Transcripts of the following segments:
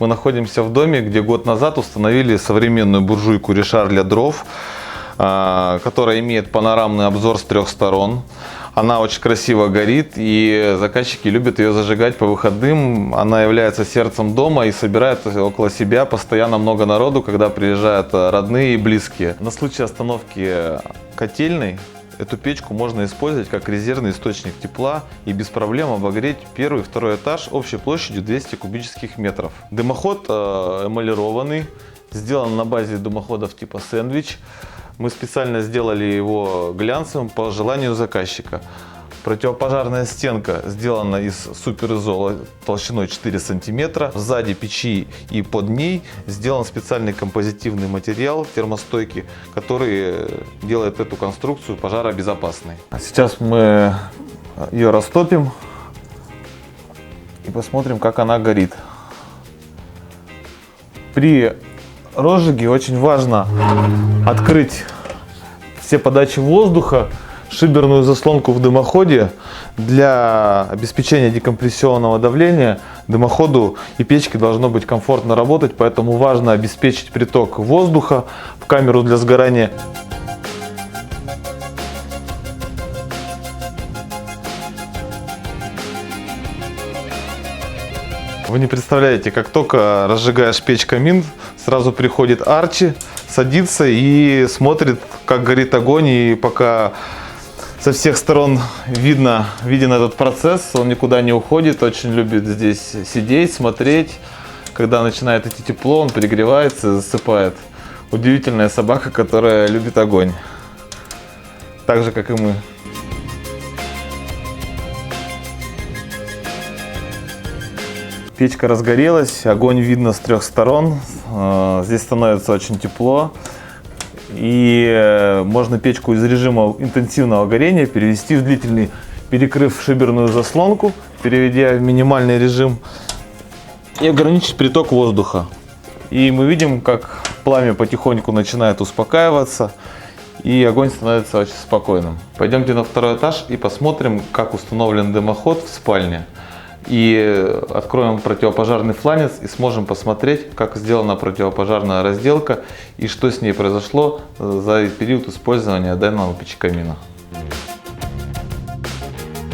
Мы находимся в доме, где год назад установили современную буржуйку Richard для дров, которая имеет панорамный обзор с 3 сторон. Она очень красиво горит, и заказчики любят ее зажигать по выходным. Она является сердцем дома и собирает около себя постоянно много народу, когда приезжают родные и близкие. На случай остановки котельной эту печку можно использовать как резервный источник тепла и без проблем обогреть первый и второй этаж общей площадью 200 кубических метров. Дымоход эмалированный, сделан на базе дымоходов типа сэндвич. Мы специально сделали его глянцевым по желанию заказчика. Противопожарная стенка сделана из суперизола толщиной 4 см. Сзади печи и под ней сделан специальный композитивный материал термостойкий, который делает эту конструкцию пожаробезопасной. Сейчас мы ее растопим и посмотрим, как она горит. При розжиге очень важно открыть все подачи воздуха, шиберную заслонку в дымоходе для обеспечения декомпрессионного давления. Дымоходу и печке должно быть комфортно работать, поэтому важно обеспечить приток воздуха в камеру для сгорания. Вы не представляете, как только разжигаешь печь камин, сразу приходит Арчи, садится и смотрит, как горит огонь, и пока со всех сторон виден этот процесс, он никуда не уходит, очень любит здесь сидеть, смотреть. Когда начинает идти тепло, он перегревается, засыпает. Удивительная собака, которая любит огонь, так же, как и мы. Печка разгорелась, огонь видно с 3 сторон, здесь становится очень тепло, и можно печку из режима интенсивного горения перевести в длительный, перекрыв шиберную заслонку, переведя в минимальный режим, и ограничить приток воздуха. И мы видим, как пламя потихоньку начинает успокаиваться, и огонь становится очень спокойным. Пойдемте на 2-й этаж и посмотрим, как установлен дымоход в спальне. И откроем противопожарный фланец и сможем посмотреть, как сделана противопожарная разделка и что с ней произошло за период использования данного печи-камина.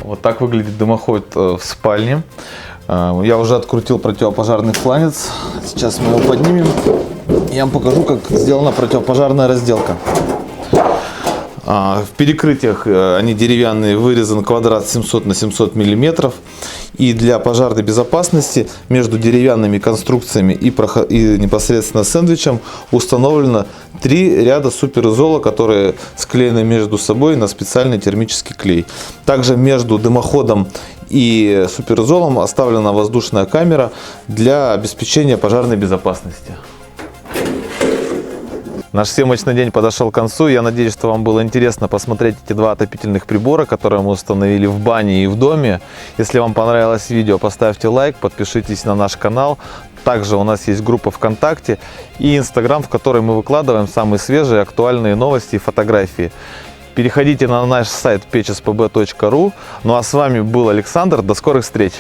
Вот так выглядит дымоход в спальне. Я уже открутил противопожарный фланец. Сейчас мы его поднимем. Я вам покажу, как сделана противопожарная разделка. В перекрытиях они деревянные, вырезан квадрат 700 на 700 мм. И для пожарной безопасности между деревянными конструкциями и непосредственно сэндвичем установлено 3 ряда суперизола, которые склеены между собой на специальный термический клей. Также между дымоходом и суперизолом оставлена воздушная камера для обеспечения пожарной безопасности. Наш съемочный день подошел к концу. Я надеюсь, что вам было интересно посмотреть эти 2 отопительных прибора, которые мы установили в бане и в доме. Если вам понравилось видео, поставьте лайк, подпишитесь на наш канал. Также у нас есть группа ВКонтакте и Инстаграм, в которой мы выкладываем самые свежие актуальные новости и фотографии. Переходите на наш сайт pechspb.ru. Ну а с вами был Александр. До скорых встреч!